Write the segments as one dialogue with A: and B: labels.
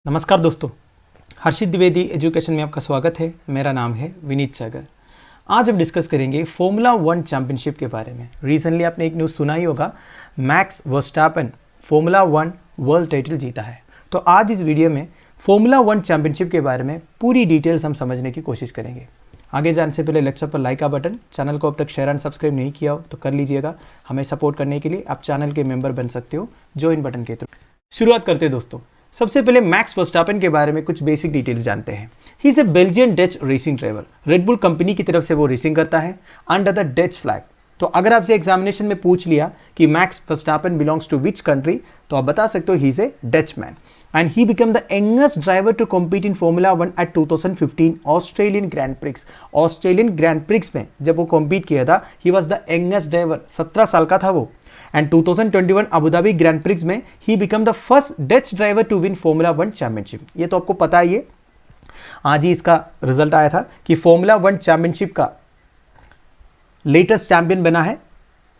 A: नमस्कार दोस्तों, हर्षित द्विवेदी एजुकेशन में आपका स्वागत है। मेरा नाम है विनीत सागर। आज हम डिस्कस करेंगे फॉर्मूला 1 चैंपियनशिप के बारे में। रिसेंटली आपने एक न्यूज़ सुना ही होगा, max Verstappen formula 1 world title जीता है। तो आज इस वीडियो में फॉर्मूला 1 चैंपियनशिप के बारे में पूरी डिटेल्स हम समझने की कोशिश करेंगे। आगे जाने से पहले लेफ्ट साइड पर लाइक का बटन, चैनल को अब तक शेयर एंड सब्सक्राइब नहीं किया हो तो कर लीजिएगा। हमें सपोर्ट करने के लिए आप चैनल के मेंबर बन सकते हो ज्वाइन बटन के थ्रू। शुरुआत करते हैं दोस्तों। सबसे पहले मैक्स वर्स्टैपेन के बारे में कुछ बेसिक डिटेल्स जानते हैं। ही is A Belgian Dutch racing driver. Red Bull company की तरफ से वो रेसिंग करता है अंडर द डच फ्लैग। तो अगर आपसे एग्जामिनेशन में पूछ लिया कि Max Verstappen belongs to which country, तो आप बता सकते हो he is a Dutch man and he become the youngest driver to compete in Formula 1 at 2015 Australian Grand Prix. Australian Grand Prix में जब वो कॉम्पीट किया था, he was the youngest driver, 17 साल का था वो। And 2021 Abu Dhabi Grand Prix में he become the first Dutch driver to win formula 1 championship. ये तो आपको पता ही है, आज ही इसका रिजल्ट आया था कि फॉर्मूला 1 चैंपियनशिप का लेटेस्ट चैंपियन बना है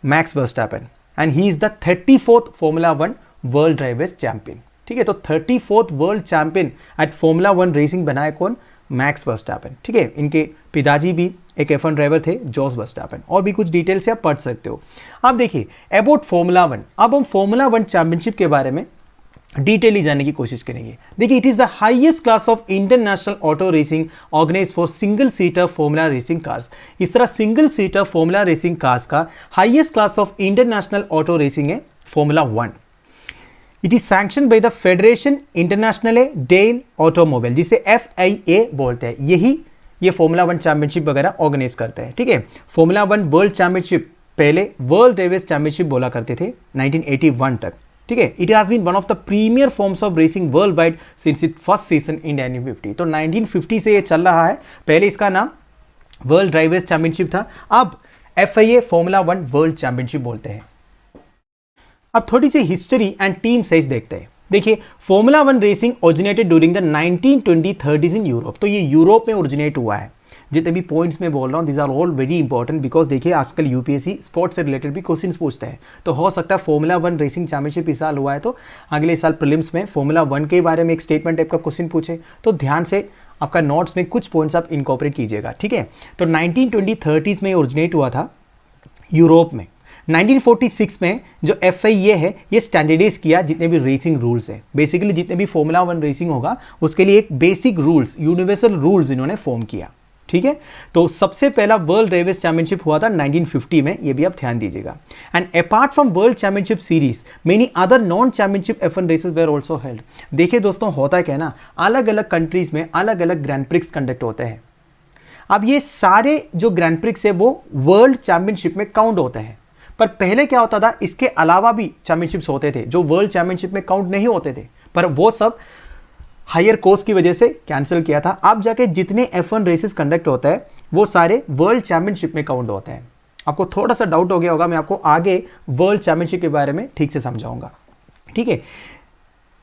A: Max Verstappen and he is the 34th formula 1 world drivers champion. ठीक है, तो 34th world champion at formula 1 racing बना है कौन? Max Verstappen. ठीक है, इनके पिताजी भी एक F1 ड्राइवर थे, जॉस वर्स्टैपेन। और भी कुछ डिटेल से आप पढ़ सकते हो। अब देखिए अबाउट फॉर्मूला 1। अब हम फॉर्मूला 1 चैंपियनशिप के बारे में डिटेली जानने की कोशिश करेंगे। देखिए, it is the highest class of international auto racing organised for single seater formula racing cars. इस तरह single seater formula racing cars का highest class of international auto racing है formula 1। It is sanction by the Federation International del Automobile, जिसे FIA बोलते हैं। यही ये formula 1 championship वगैरह ऑर्गेनाइज करते हैं। ठीक है, फॉर्मूला 1 वर्ल्ड चैंपियनशिप पहले वर्ल्ड ड्राइवर्स चैंपियनशिप बोला करते थे 1981 तक। ठीक है, it has been one of the premier forms of racing world wide since it first season in 1950। तो 1950 से ये चल रहा है। पहले इसका नाम वर्ल्ड ड्राइवर्स चैंपियनशिप था, अब FIA फॉर्मूला 1 वर्ल्ड चैंपियनशिप बोलते हैं। अब थोड़ी सी हिस्ट्री एंड टीम साइज देखते हैं। देखिए, formula 1 racing originated during the 1920-30s in Europe. तो ये यूरोप में ओरिजिनेट हुआ है। जितने भी पॉइंट्स में बोल रहा हूँ, this are all very important because देखिए आजकल UPSC स्पोर्ट्स से रिलेटेड भी क्वेश्चंस पूछते हैं। तो हो सकता है फॉर्मूला 1 रेसिंग चैंपियनशिप इस साल हुआ है तो अगले साल प्रीलिम्स में फॉर्मूला 1 के बारे में एक स्टेटमेंट टाइप का क्वेश्चन पूछे, तो ध्यान से आपका नोट्स में कुछ पॉइंट्स आप इनकॉर्पोरेट कीजिएगा। ठीक है, तो 1920-30s में ओरिजिनेट हुआ था यूरोप में। 1946 में जो FIA है ये स्टैंडर्डाइज किया जितने भी रेसिंग रूल्स है। बेसिकली जितने भी फॉर्मूला 1 रेसिंग होगा उसके लिए एक बेसिक रूल्स, यूनिवर्सल रूल्स इन्होंने फॉर्म किया। ठीक है, तो सबसे पहला वर्ल्ड ड्राइवर्स चैंपियनशिप हुआ था 1950 में, ये भी आप ध्यान दीजिएगा। And apart from world championship series many other non championship F1 races were also held. देखिए दोस्तों, होता क्या है ना, अलग अलग कंट्रीज में अलग अलग ग्रैंड प्रिक्स कंडक्ट होते हैं। अब ये सारे जो ग्रैंड प्रिक्स है वो वर्ल्ड चैंपियनशिप में काउंट होते हैं। पर पहले क्या होता था, इसके अलावा भी चैंपियनशिप्स होते थे जो वर्ल्ड चैंपियनशिप में काउंट नहीं होते थे, पर वो सब हायर कॉस्ट की वजह से कैंसिल किया था। अब जाके जितने F1 रेसेस कंडक्ट होता है वो सारे वर्ल्ड चैंपियनशिप में काउंट होते हैं। आपको थोड़ा सा डाउट हो गया होगा, मैं आपको आगे वर्ल्ड चैंपियनशिप के बारे में ठीक से समझाऊंगा। ठीक है,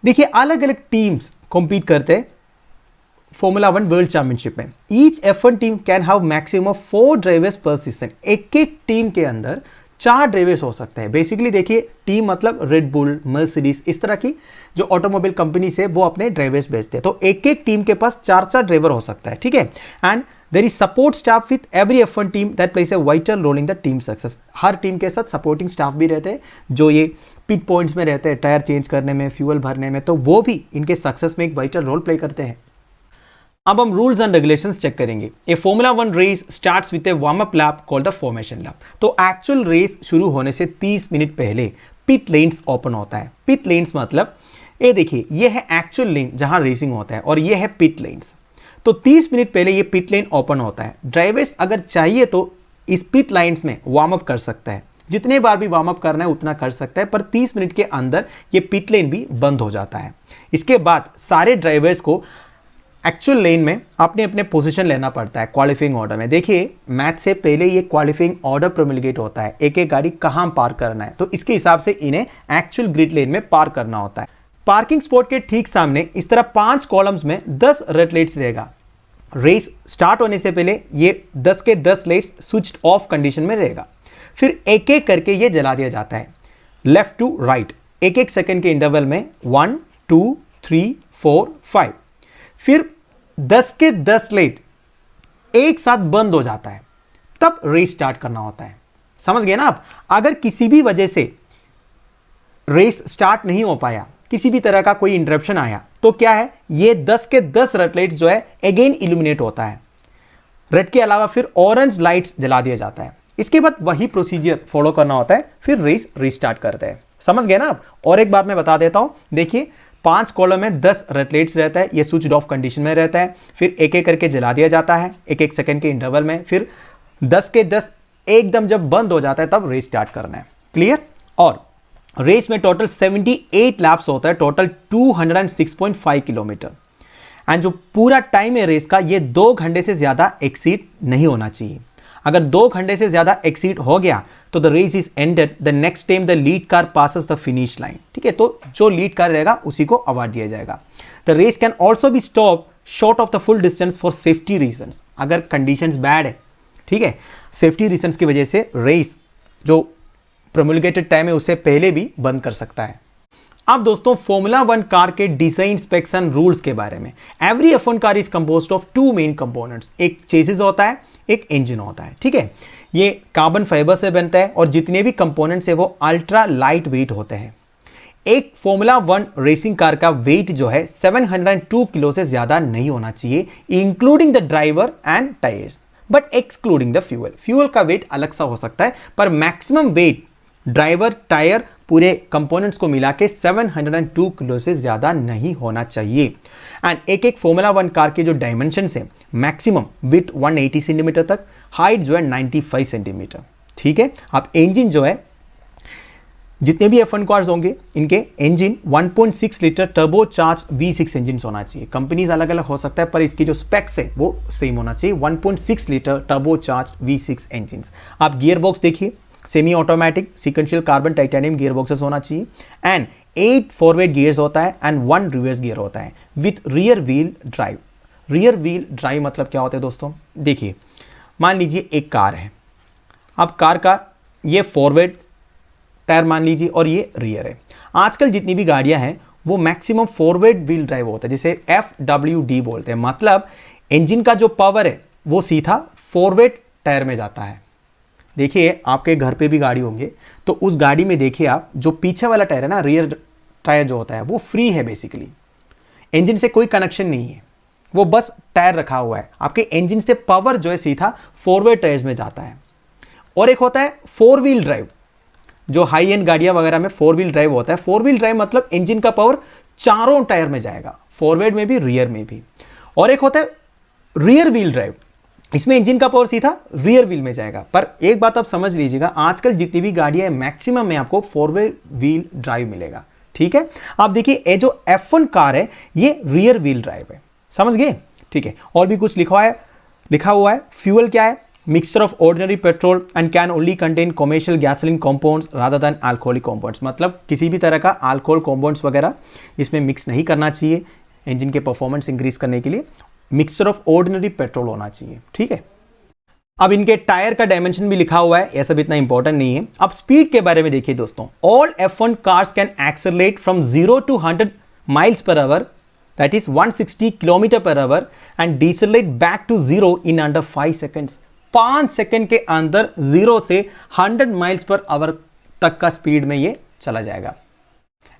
A: देखिए अलग अलग टीम्स कॉम्पीट करते हैं फॉर्मूला 1 वर्ल्ड चैंपियनशिप में। Each F1 team can have maximum 4 drivers पर सीजन। एक एक टीम के अंदर 4 ड्राइवर्स हो सकते हैं। बेसिकली देखिए, टीम मतलब रेडबुल, मर्सिडीज, इस तरह की जो ऑटोमोबाइल कंपनी से वो अपने ड्राइवर्स भेजते हैं। तो एक एक टीम के पास 4 ड्राइवर हो सकता है। ठीक है, and there is support staff with every F1 team that places a vital role in the team success. हर टीम के साथ सपोर्टिंग स्टाफ भी रहते हैं जो ये पिट पॉइंट्स में रहते हैं, टायर चेंज करने में, फ्यूल भरने में, तो वो भी इनके सक्सेस में एक वाइटल रोल प्ले करते हैं। अब हम रूल्स एंड रेगुलेशंस चेक करेंगे। A Formula 1 race starts with a warm up lap called the formation lap. तो एक्चुअल रेस शुरू होने से 30 मिनट पहले पिट लेन्स ओपन होता है। पिट लेन्स मतलब ये देखिए, ये है एक्चुअल लेन जहां रेसिंग होता है और ये है पिट लेन्स। तो 30 मिनट पहले ये पिट लेन ओपन होता है। ड्राइवर्स अगर चाहिए तो इस पिट लाइन्स में वार्म अप कर सकता है, जितने बार भी वार्म अप करना है उतना कर सकता है, पर 30 मिनट के अंदर ये पिट लेन भी बंद हो जाता है। इसके बाद सारे ड्राइवर्स को एक्चुअल लेन में अपने अपने पोजीशन लेना पड़ता है क्वालिफाइंग ऑर्डर में। देखिए, मैच से पहले ये क्वालिफाइंग ऑर्डर प्रोमलगेट होता है, एक एक गाड़ी कहां पार्क करना है, तो इसके हिसाब से इन्हें एक्चुअल ग्रिड लेन में पार्क करना होता है। पार्किंग स्पॉट के ठीक सामने इस तरह 5 कॉलम्स में 10 रेड लाइट्स रहेगा। रेस स्टार्ट होने से पहले ये 10 के 10 लाइट्स स्विच्ड ऑफ कंडीशन में रहेगा। फिर एक एक करके ये जला दिया जाता है लेफ्ट टू राइट, एक एक सेकंड के इंटरवल में 1, 2, 3, 4, 5। फिर 10 के 10 लाइट एक साथ बंद हो जाता है, तब रेस स्टार्ट करना होता है। समझ गए ना आप? अगर किसी भी वजह से रेस स्टार्ट नहीं हो पाया, किसी भी तरह का कोई इंटरप्शन आया, तो क्या है, ये 10 के 10 रेड लाइट्स जो है अगेन इल्यूमिनेट होता है। रेड के अलावा फिर ऑरेंज लाइट्स जला दिया जाता है। इसके बाद वही प्रोसीजर फॉलो करना होता है, फिर रेस रीस्टार्ट करते हैं। समझ गए ना आप? और एक बार मैं बता देता हूं, देखिए 5 कॉलम में 10 रेड लाइट्स रहता है, ये स्विच ऑफ कंडीशन में रहता है। फिर एक एक करके जला दिया जाता है, एक एक सेकंड के इंटरवल में। फिर 10 के 10 एकदम जब बंद हो जाता है, तब रेस स्टार्ट करना है। क्लियर? और रेस में टोटल 78 लैप्स होता है, टोटल 206.5 किलोमीटर। एंड जो पूरा टाइम है रेस का, ये 2 घंटे से ज्यादा एक्सीड नहीं होना चाहिए। अगर 2 घंटे से ज्यादा एक्सीड हो गया तो the race is ended the next time the lead car passes the finish line. ठीक है, तो जो लीड कार रहेगा उसी को अवार्ड दिया जाएगा। The race can also be stop short of the full distance for safety reasons. अगर कंडीशंस बैड है, ठीक है, सेफ्टी रीजंस की वजह से रेस जो प्रोमुलगेटेड टाइम है उससे पहले भी बंद कर सकता है। अब दोस्तों फॉर्मूला 1 कार के डिजाइन स्पेक्स एंड रूल्स के बारे में। Every F1 car is composed of 2 main components. एक चेसिस होता है, एक इंजन होता है। ठीक है, ये कार्बन फाइबर से बनता है और जितने भी कंपोनेंट्स है वो अल्ट्रा लाइट वेट होते हैं। एक फॉर्मूला 1 रेसिंग कार का वेट जो है 702 किलो से ज्यादा नहीं होना चाहिए, including the driver and tyres, but excluding the fuel. Fuel का वेट अलग सा हो सकता है, पर मैक्सिमम वेट ड्राइवर, टायर, पूरे कंपोनेंट्स को मिला के 702 किलो से ज्यादा नहीं होना चाहिए। एंड एक फॉर्मूला 1 कार के जो डायमेंशंस है, मैक्सिमम विड्थ 180 सेंटीमीटर तक, हाइट जो है 95 सेंटीमीटर। ठीक है, अब इंजन जो है, जितने भी F1 कार्स होंगे इनके engine 1.6 litre turbo charge V6 engine होना चाहिए। कंपनीज अलग अलग हो सकता है, पर इसकी जो स्पेक्स है वो सेम होना चाहिए, 1.6 litre turbo charge V6 engine. आप गियर बॉक्स देखिए, semi automatic sequential carbon titanium gear boxes होना चाहिए। एंड 8 फॉरवर्ड गियर्स होता है एंड 1 रिवर्स गियर होता है with rear wheel drive. Rear wheel drive मतलब क्या होता है दोस्तों? देखिए, मान लीजिए एक कार है, अब कार का ये फॉरवर्ड टायर मान लीजिए और ये रियर है। आजकल जितनी भी गाड़ियां हैं वो मैक्सिमम फॉरवर्ड व्हील ड्राइव होता है, जिसे FWD बोलते हैं। मतलब इंजन का जो पावर है वो सीधा फॉरवर्ड टायर में जाता है। देखिए, आपके घर पे भी गाड़ी होंगे तो उस गाड़ी में देखिए आप, जो पीछे वाला टायर है ना, रियर टायर जो होता है वो फ्री है, बेसिकली इंजन से कोई कनेक्शन नहीं है, वो बस टायर रखा हुआ है। आपके इंजन से पावर जो है सीधा फॉरवर्ड टायर्स में जाता है। और एक होता है 4 व्हील ड्राइव, जो हाई एंड गाड़ियां वगैरह में 4 व्हील ड्राइव होता है। 4 व्हील ड्राइव मतलब इंजन का पावर चारों टायर में जाएगा, फॉरवर्ड में भी, रियर में भी। और एक होता है रियर व्हील ड्राइव, इसमें इंजन का पावर सीधा रियर व्हील में जाएगा। पर एक बात आप समझ लीजिएगा, आजकल जितनी भी गाड़ियां हैं मैक्सिमम में आपको फॉरवर्ड व्हील ड्राइव मिलेगा। ठीक है, आप देखिए ये जो F1 कार है ये रियर व्हील ड्राइव है। समझ गए? ठीक है, और भी कुछ लिखा हुआ है। फ्यूल क्या है? Mixture of ordinary petrol and can only contain commercial gasoline compounds rather than alcoholic compounds. मतलब किसी भी तरह का अल्कोहल कंपाउंड्स वगैरह इसमें मिक्स नहीं करना चाहिए। इंजन के परफॉर्मेंस इंक्रीज करने के लिए मिक्सचर ऑफ ऑर्डिनरी पेट्रोल होना चाहिए। ठीक है, अब इनके टायर का डायमेंशन भी लिखा हुआ है, यह सब इतना इंपॉर्टेंट नहीं है। अब स्पीड के बारे में देखिए दोस्तों, all F1 cars can accelerate from 0 to 100 miles per hour, that is 160 kilometre per hour, and decelerate back to 0 in under 5 seconds. 5 second के अंदर 0 से 100 माइल्स पर आवर तक का स्पीड में ये चला जाएगा।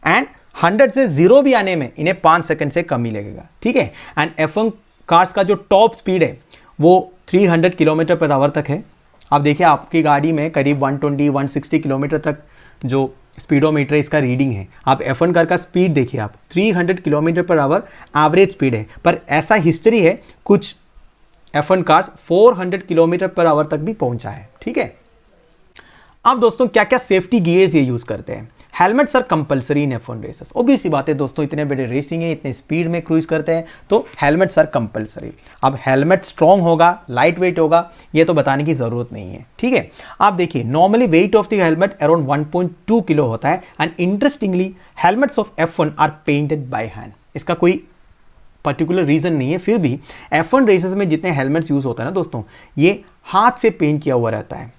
A: एंड 100 से 0 भी आने में इन्हें 5 सेकेंड से कम ही लगेगा। ठीक है, एंड F1 कार्स का जो टॉप स्पीड है वो 300 किलोमीटर पर आवर तक है। आप देखिए, आपकी गाड़ी में करीब 120-160 किलोमीटर तक जो स्पीडोमीटर इसका रीडिंग है। आप F1 कार का स्पीड देखिए, आप 300 kilometre per our average speed है। पर ऐसा हिस्ट्री है, कुछ F1 cars 400 kilometre per our तक भी पहुंचा है। ठीक है, अब दोस्तों क्या क्या सेफ्टी गियर्स ये यूज करते हैं? Helmets are compulsory in F1 races. Obvious सी बात है दोस्तों, इतने बड़े रेसिंग है, इतने स्पीड में क्रूज करते हैं, तो हेलमेट्स आर कंपलसरी। अब हेलमेट स्ट्रॉन्ग होगा, लाइट वेट होगा, ये तो बताने की जरूरत नहीं है। ठीक है, आप देखिए, normally weight of the helmet around 1.2 kilo होता है। And interestingly helmets of F1 are painted by hand. इसका कोई पर्टिकुलर रीजन नहीं है, फिर भी F1 रेसेस में जितने हेलमेट्स यूज होता है ना दोस्तों, ये हाथ से पेंट किया हुआ रहता है।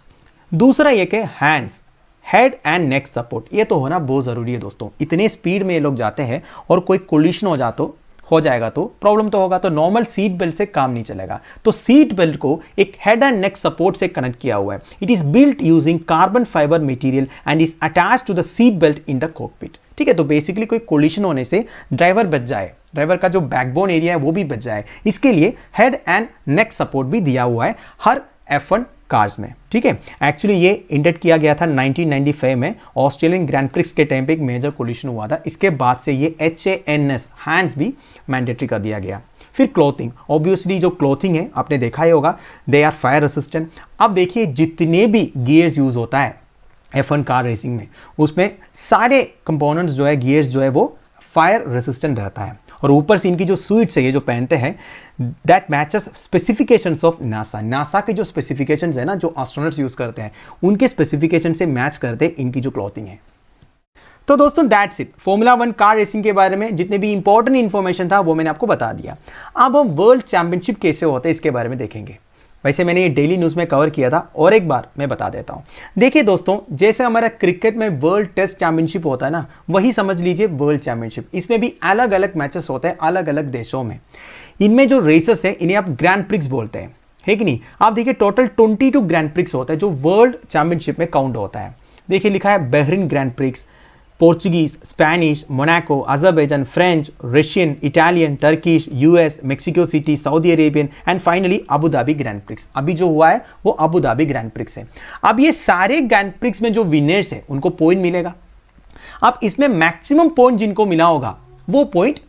A: दूसरा ये कि hands, head and neck support, ये तो होना बहुत ज़रूरी है दोस्तों। इतने स्पीड में ये लोग जाते हैं और कोई कोलिशन हो जाए तो हो जाएगा तो प्रॉब्लम तो होगा, तो नॉर्मल सीट बेल्ट से काम नहीं चलेगा। तो सीट बेल्ट को एक हेड एंड नेक सपोर्ट से कनेक्ट किया हुआ है। It is built using carbon fibre material and is attach to the seat belt in the cockpit. ठीक है, तो बेसिकली कोई कोलिशन होने से ड्राइवर बच जाए, ड्राइवर का जो बैकबोन एरिया है वो भी बच जाए, इसके लिए हेड एंड नेक सपोर्ट भी दिया हुआ है हर F1 कार्स में। ठीक है, एक्चुअली ये इंडेंट किया गया था 1995 में, ऑस्ट्रेलियन ग्रैंड प्रिक्स के टाइम पे एक मेजर कोलिशन हुआ था। इसके बाद से ये HANS हैंड्स भी मैंडेटरी कर दिया गया। फिर क्लॉथिंग, ऑब्वियसली जो क्लॉथिंग है आपने देखा ही होगा, दे आर फायर रेसिस्टेंट। अब देखिए जितने भी गियर्स यूज होता है F1 कार रेसिंग में, उसमें सारे कंपोनेंट्स जो है, गियर्स जो है वो फायर रेसिस्टेंट रहता है। और ऊपर से इनकी जो सूट्स है ये जो पहनते हैं, that matches specifications of NASA. NASA के जो स्पेसिफिकेशंस है ना, जो एस्ट्रोनॉट्स यूज करते हैं, उनके स्पेसिफिकेशन से मैच करते इनकी जो क्लॉथिंग है। तो दोस्तों that's it, formula 1 car racing के बारे में जितने भी इंपॉर्टेंट इंफॉर्मेशन था वो मैंने आपको बता दिया। अब हम वर्ल्ड चैंपियनशिप कैसे होते हैं इसके बारे में देखेंगे। वैसे मैंने ये डेली न्यूज़ में कवर किया था, और एक बार मैं बता देता हूँ। देखिए दोस्तों, जैसे हमारा क्रिकेट में वर्ल्ड टेस्ट चैंपियनशिप होता है ना, वही समझ लीजिए वर्ल्ड चैंपियनशिप। इसमें भी अलग अलग मैचेस होते हैं अलग अलग देशों में। इनमें जो रेसेस है इन्हें आप ग्रैंड प्रिक्स बोलते हैं, है कि नहीं। आप देखिए टोटल 22 ग्रैंड प्रिक्स होता है जो वर्ल्ड चैंपियनशिप में काउंट होता है। देखिए लिखा है Bahrain grand prix, Portuguese, Spanish, Monaco, Azerbaijan, French, Russian, Italian, Turkish, US, Mexico city, Saudi Arabian and finally Abu Dhabi Grand prix. अभी जो हुआ है वो अबू धाबी ग्रैंड प्रिक्स है। अब ये सारे ग्रैंड प्रिक्स में जो विनर्स है उनको पॉइंट मिलेगा। अब इसमें मैक्सिमम पॉइंट जिनको मिला होगा वो पॉइंट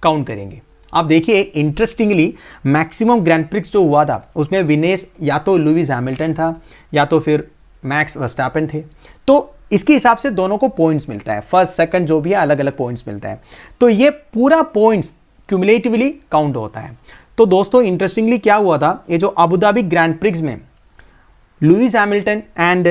A: काउंट करेंगे। आप देखिए इंटरेस्टिंगली मैक्सिमम ग्रैंड प्रिक्स जो हुआ था उसमें विनर्स या तो लुइस हैमिल्टन था या तो फिर मैक्स वर्स्टैपेन थे। तो इसके हिसाब से दोनों को पॉइंट्स मिलता है, फर्स्ट सेकंड जो भी है अलग अलग पॉइंट्स मिलता है। तो ये पूरा पॉइंट्स क्यूमुलेटिवली काउंट होता है। तो दोस्तों इंटरेस्टिंगली क्या हुआ था, ये जो अबू धाबी ग्रैंड प्रिक्स में Lewis Hamilton and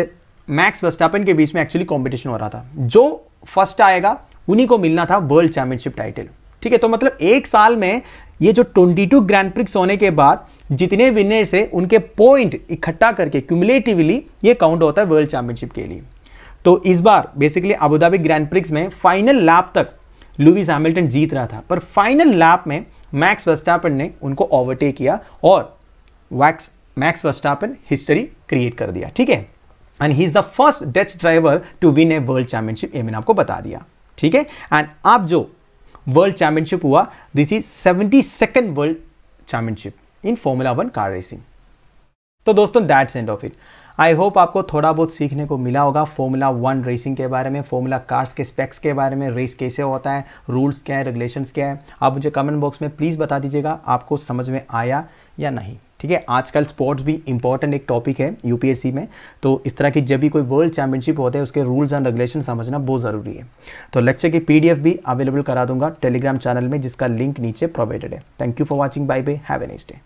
A: max Verstappen के बीच में एक्चुअली कंपटीशन हो रहा था। जो फर्स्ट आएगा उन्हीं को मिलना था वर्ल्ड चैंपियनशिप टाइटल। ठीक है, तो मतलब एक साल में ये जो 22 ग्रैंड प्रिक्स होने के बाद जितने विनर्स है उनके पॉइंट इकट्ठा करके क्यूमुलेटिवली ये काउंट होता है वर्ल्ड चैंपियनशिप के लिए। तो इस बार basically Abu Dhabi Grand Prix में फाइनल लैप तक लुइस हैमिल्टन जीत रहा था, पर फाइनल लैप में मैक्स वर्स्टैपेन ने उनको ओवरटेक किया और मैक्स वर्स्टैपेन हिस्ट्री क्रिएट कर दिया। ठीक है, and he is the first Dutch driver to win a world championship, ये मैंने आपको बता दिया। ठीक है, एंड अब जो वर्ल्ड चैंपियनशिप हुआ, this is 72nd world championship in Formula 1 car racing. तो दोस्तों that's end of it. I hope आपको थोड़ा बहुत सीखने को मिला होगा फॉर्मूला 1 रेसिंग के बारे में, फॉर्मूला कार्स के स्पेक्स के बारे में, रेस कैसे होता है, रूल्स क्या है, रेगुलेशंस क्या है। आप मुझे कमेंट बॉक्स में प्लीज़ बता दीजिएगा आपको समझ में आया या नहीं। ठीक है, आजकल स्पोर्ट्स भी इंपॉर्टेंट एक टॉपिक है यूपीएससी में, तो इस तरह की जब भी कोई वर्ल्ड चैंपियनशिप होते हैं उसके रूल्स एंड रेगुलेशन समझना बहुत ज़रूरी है। तो लेक्चर की PDF भी अवेलेबल करा दूंगा टेलीग्राम चैनल में, जिसका लिंक नीचे प्रोवाइडेड है। Thank you for watching, bye bye, have a nice day.